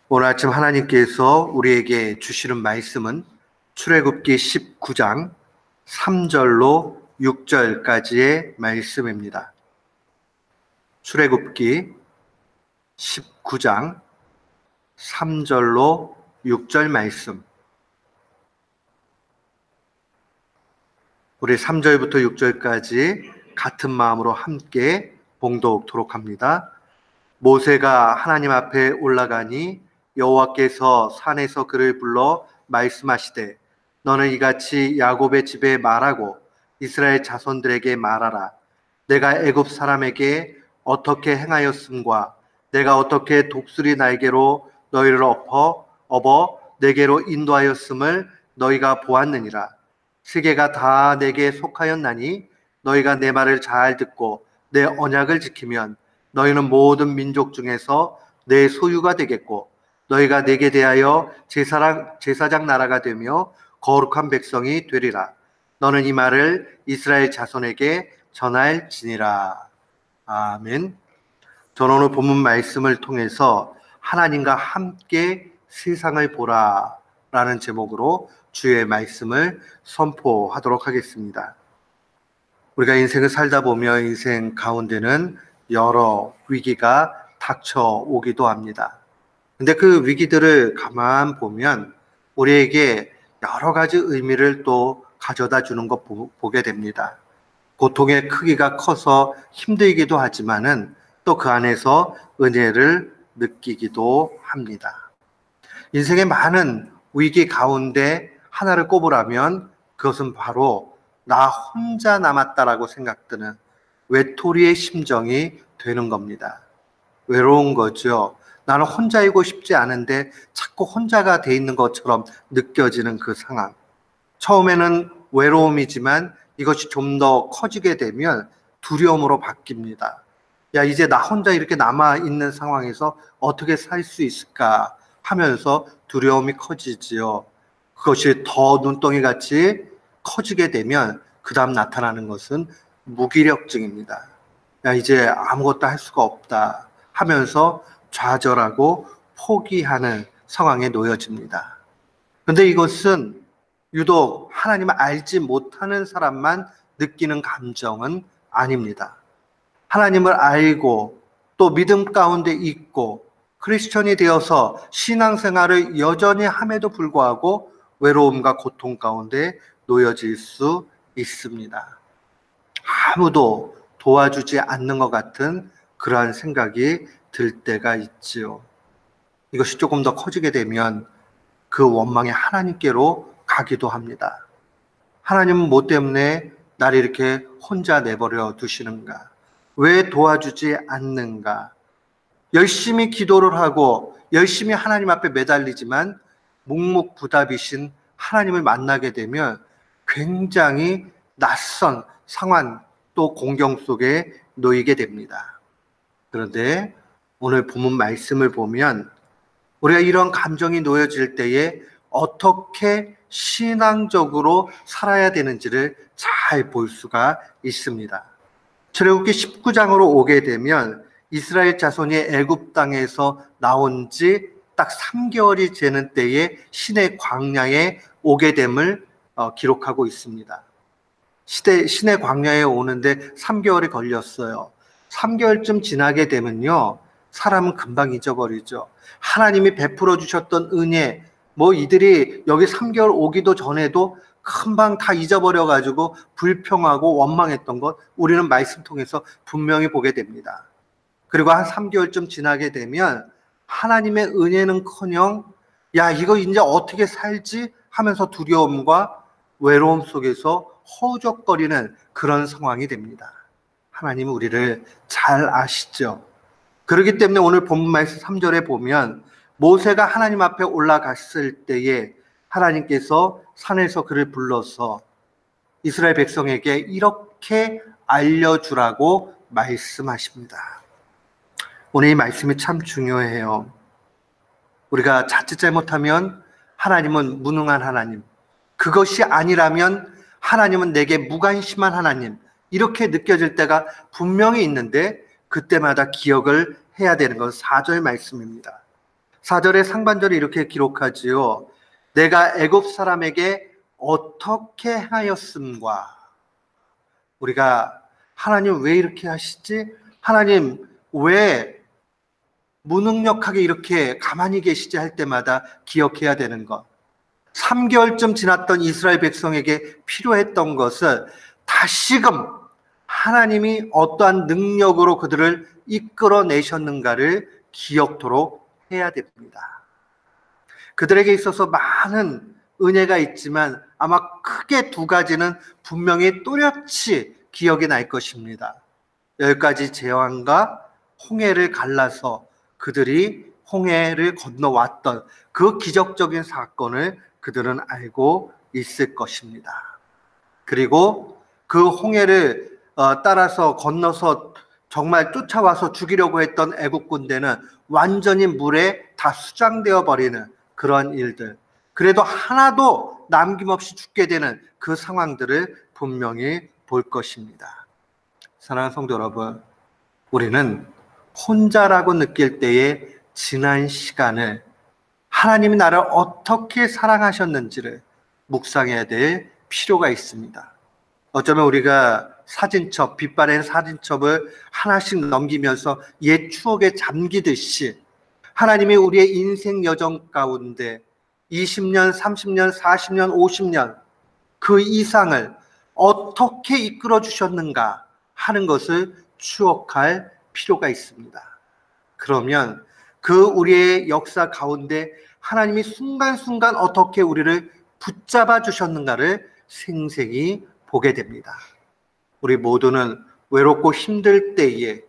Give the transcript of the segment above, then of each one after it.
오늘 아침 하나님께서 우리에게 주시는 말씀은 출애굽기 19장 3절로 6절까지의 말씀입니다. 출애굽기 19장 3절로 6절 말씀. 우리 3절부터 6절까지 같은 마음으로 함께 봉독토록 합니다. 모세가 하나님 앞에 올라가니 여호와께서 산에서 그를 불러 말씀하시되 너는 이같이 야곱의 집에 말하고 이스라엘 자손들에게 말하라. 내가 애굽 사람에게 어떻게 행하였음과 내가 어떻게 독수리 날개로 너희를 업어 내게로 인도하였음을 너희가 보았느니라. 세계가 다 내게 속하였나니 너희가 내 말을 잘 듣고 내 언약을 지키면 너희는 모든 민족 중에서 내 소유가 되겠고 너희가 내게 대하여 제사장 나라가 되며 거룩한 백성이 되리라. 너는 이 말을 이스라엘 자손에게 전할지니라. 아멘. 저는 오늘 본문 말씀을 통해서 하나님과 함께 세상을 보라 라는 제목으로 주의 말씀을 선포하도록 하겠습니다. 우리가 인생을 살다 보면 인생 가운데는 여러 위기가 닥쳐오기도 합니다. 근데 그 위기들을 가만 보면 우리에게 여러 가지 의미를 또 가져다 주는 것 보게 됩니다. 고통의 크기가 커서 힘들기도 하지만은 또 그 안에서 은혜를 느끼기도 합니다. 인생의 많은 위기 가운데 하나를 꼽으라면 그것은 바로 나 혼자 남았다라고 생각드는 외톨이의 심정이 되는 겁니다. 외로운 거죠. 나는 혼자이고 싶지 않은데 자꾸 혼자가 돼 있는 것처럼 느껴지는 그 상황. 처음에는 외로움이지만 이것이 좀 더 커지게 되면 두려움으로 바뀝니다. 야, 이제 나 혼자 이렇게 남아있는 상황에서 어떻게 살 수 있을까 하면서 두려움이 커지지요. 그것이 더 눈덩이같이 커지게 되면 그 다음 나타나는 것은 무기력증입니다. 야, 이제 아무것도 할 수가 없다 하면서 좌절하고 포기하는 상황에 놓여집니다. 그런데 이것은 유독 하나님을 알지 못하는 사람만 느끼는 감정은 아닙니다. 하나님을 알고 또 믿음 가운데 있고 크리스천이 되어서 신앙생활을 여전히 함에도 불구하고 외로움과 고통 가운데 놓여질 수 있습니다. 아무도 도와주지 않는 것 같은 그러한 생각이 들 때가 있지요. 이것이 조금 더 커지게 되면 그 원망이 하나님께로 가기도 합니다. 하나님은 뭐 때문에 나를 이렇게 혼자 내버려 두시는가? 왜 도와주지 않는가? 열심히 기도를 하고 열심히 하나님 앞에 매달리지만 묵묵부답이신 하나님을 만나게 되면 굉장히 낯선 상황 또 공경 속에 놓이게 됩니다. 그런데 오늘 본문 말씀을 보면 우리가 이런 감정이 놓여질 때에 어떻게 신앙적으로 살아야 되는지를 잘 볼 수가 있습니다. 출애굽기 19장으로 오게 되면 이스라엘 자손이 애굽 땅에서 나온 지 딱 3개월이 되는 때에 신의 광야에 오게 됨을 기록하고 있습니다. 신의 광야에 오는데 3개월이 걸렸어요. 3개월쯤 지나게 되면요, 사람은 금방 잊어버리죠. 하나님이 베풀어 주셨던 은혜, 이들이 여기 3개월 오기도 전에도 금방 다 잊어버려가지고 불평하고 원망했던 것 우리는 말씀 통해서 분명히 보게 됩니다. 그리고 한 3개월쯤 지나게 되면 하나님의 은혜는커녕 야, 이거 이제 어떻게 살지 하면서 두려움과 외로움 속에서 허우적거리는 그런 상황이 됩니다. 하나님은 우리를 잘 아시죠. 그렇기 때문에 오늘 본문 말씀 3절에 보면 모세가 하나님 앞에 올라갔을 때에 하나님께서 산에서 그를 불러서 이스라엘 백성에게 이렇게 알려주라고 말씀하십니다. 오늘 이 말씀이 참 중요해요. 우리가 자칫 잘못하면 하나님은 무능한 하나님, 그것이 아니라면 하나님은 내게 무관심한 하나님, 이렇게 느껴질 때가 분명히 있는데 그때마다 기억을 해야 되는 건 4절 말씀입니다. 4절의 상반절이 이렇게 기록하지요. 내가 애굽 사람에게 어떻게 하였음과. 우리가 하나님 왜 이렇게 하시지? 하나님 왜 무능력하게 이렇게 가만히 계시지 할 때마다 기억해야 되는 것. 3개월쯤 지났던 이스라엘 백성에게 필요했던 것은 다시금 하나님이 어떠한 능력으로 그들을 이끌어내셨는가를 기억토록 해야 됩니다. 그들에게 있어서 많은 은혜가 있지만 아마 크게 두 가지는 분명히 또렷이 기억이 날 것입니다. 10가지 재앙과 홍해를 갈라서 그들이 홍해를 건너왔던 그 기적적인 사건을 그들은 알고 있을 것입니다. 그리고 그 홍해를 따라서 건너서 정말 쫓아와서 죽이려고 했던 애국 군대는 완전히 물에 다 수장되어 버리는 그런 일들, 그래도 하나도 남김없이 죽게 되는 그 상황들을 분명히 볼 것입니다. 사랑하는 성도 여러분, 우리는 혼자라고 느낄 때에 지난 시간을 하나님이 나를 어떻게 사랑하셨는지를 묵상해야 될 필요가 있습니다. 어쩌면 우리가 사진첩, 빛바랜 사진첩을 하나씩 넘기면서 옛 추억에 잠기듯이 하나님이 우리의 인생 여정 가운데 20년, 30년, 40년, 50년 그 이상을 어떻게 이끌어 주셨는가 하는 것을 추억할 필요가 있습니다. 그러면 그 우리의 역사 가운데 하나님이 순간순간 어떻게 우리를 붙잡아 주셨는가를 생생히 보게 됩니다. 우리 모두는 외롭고 힘들 때에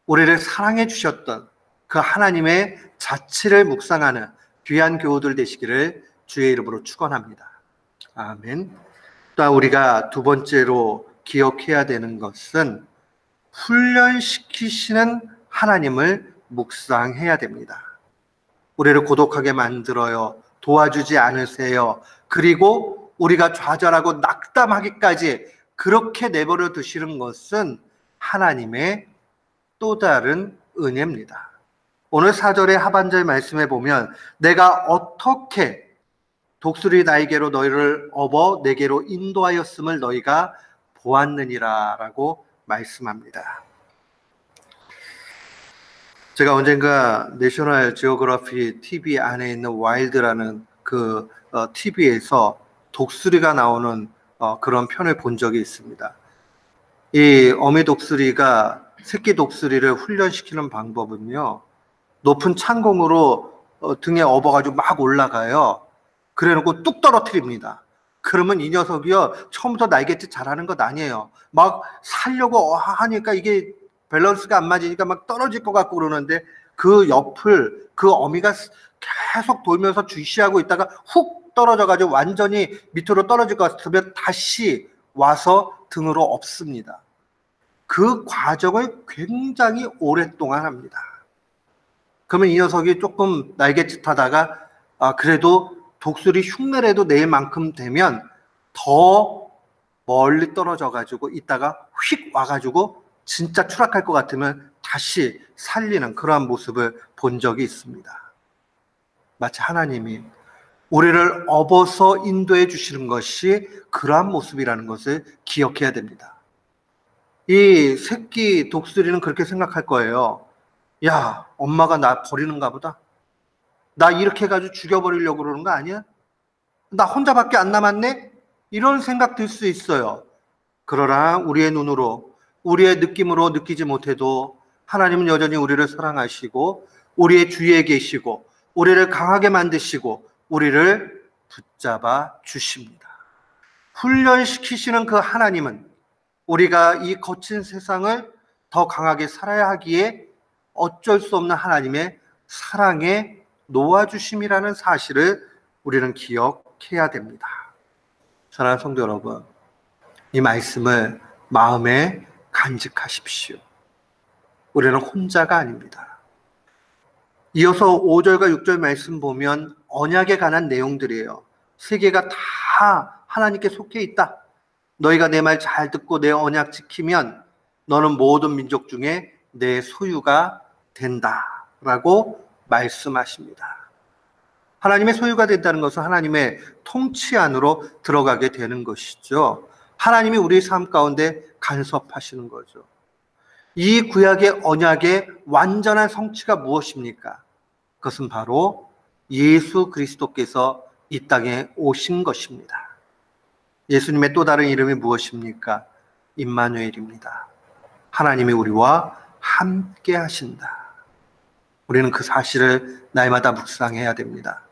우리를 사랑해 주셨던 그 하나님의 자치를 묵상하는 귀한 교우들 되시기를 주의 이름으로 축원합니다. 아멘. 또 우리가 두 번째로 기억해야 되는 것은 훈련시키시는 하나님을 묵상해야 됩니다. 우리를 고독하게 만들어요. 도와주지 않으세요. 그리고 우리가 좌절하고 낙담하기까지 그렇게 내버려 두시는 것은 하나님의 또 다른 은혜입니다. 오늘 4절의 하반절 말씀에 보면 내가 어떻게 독수리 날개로 너희를 업어 내게로 인도하였음을 너희가 보았느니라 라고 말씀합니다. 제가 언젠가 내셔널 지오그래피 TV 안에 있는 와일드라는 그 TV에서 독수리가 나오는 그런 편을 본 적이 있습니다. 이 어미 독수리가 새끼 독수리를 훈련시키는 방법은요, 높은 창공으로 등에 업어가지고 막 올라가요. 그래놓고 뚝 떨어뜨립니다. 그러면 이 녀석이요, 처음부터 날갯짓 잘하는 것 아니에요. 막 살려고 하니까 이게 밸런스가 안 맞으니까 막 떨어질 것 같고 그러는데 그 옆을 그 어미가 계속 돌면서 주시하고 있다가 훅 떨어져가지고 완전히 밑으로 떨어질 것 같으면 다시 와서 등으로 업습니다. 그 과정을 굉장히 오랫동안 합니다. 그러면 이 녀석이 조금 날갯짓 하다가 그래도 독수리 흉내라도 낼 만큼 되면 더 멀리 떨어져가지고 있다가 휙 와가지고 진짜 추락할 것 같으면 다시 살리는 그러한 모습을 본 적이 있습니다. 마치 하나님이 우리를 업어서 인도해 주시는 것이 그러한 모습이라는 것을 기억해야 됩니다. 이 새끼 독수리는 그렇게 생각할 거예요. 야, 엄마가 나 버리는가 보다. 나 이렇게 해가지고 죽여버리려고 그러는 거 아니야? 나 혼자밖에 안 남았네? 이런 생각 들 수 있어요. 그러나 우리의 눈으로, 우리의 느낌으로 느끼지 못해도 하나님은 여전히 우리를 사랑하시고 우리의 주위에 계시고 우리를 강하게 만드시고 우리를 붙잡아 주십니다. 훈련시키시는 그 하나님은 우리가 이 거친 세상을 더 강하게 살아야 하기에 어쩔 수 없는 하나님의 사랑에 놓아주심이라는 사실을 우리는 기억해야 됩니다. 사랑하는 성도 여러분, 이 말씀을 마음에 간직하십시오. 우리는 혼자가 아닙니다. 이어서 5절과 6절 말씀 보면 언약에 관한 내용들이에요. 세계가 다 하나님께 속해 있다. 너희가 내 말 잘 듣고 내 언약 지키면 너는 모든 민족 중에 내 소유가 된다 라고 말씀하십니다. 하나님의 소유가 된다는 것은 하나님의 통치 안으로 들어가게 되는 것이죠. 하나님이 우리 삶 가운데 간섭하시는 거죠. 이 구약의 언약의 완전한 성취가 무엇입니까? 그것은 바로 예수 그리스도께서 이 땅에 오신 것입니다. 예수님의 또 다른 이름이 무엇입니까? 임마누엘입니다. 하나님이 우리와 함께 하신다. 우리는 그 사실을 날마다 묵상해야 됩니다.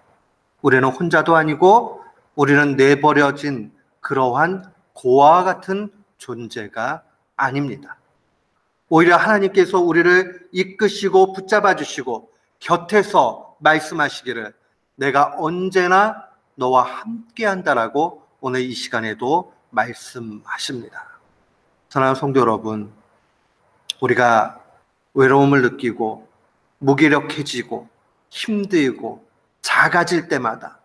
우리는 혼자도 아니고 우리는 내버려진 그러한 고아와 같은 존재가 아닙니다. 오히려 하나님께서 우리를 이끄시고 붙잡아 주시고 곁에서 말씀하시기를 내가 언제나 너와 함께 한다라고 오늘 이 시간에도 말씀하십니다. 사랑하는 성도 여러분, 우리가 외로움을 느끼고 무기력해지고 힘들고 작아질 때마다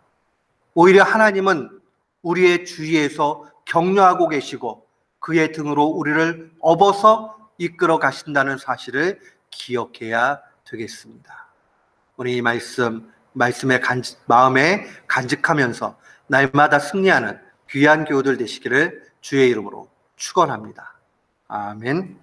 오히려 하나님은 우리의 주위에서 격려하고 계시고 그의 등으로 우리를 업어서 이끌어 가신다는 사실을 기억해야 되겠습니다. 우리 이 말씀의 마음에 간직하면서 날마다 승리하는 귀한 교우들 되시기를 주의 이름으로 축원합니다. 아멘.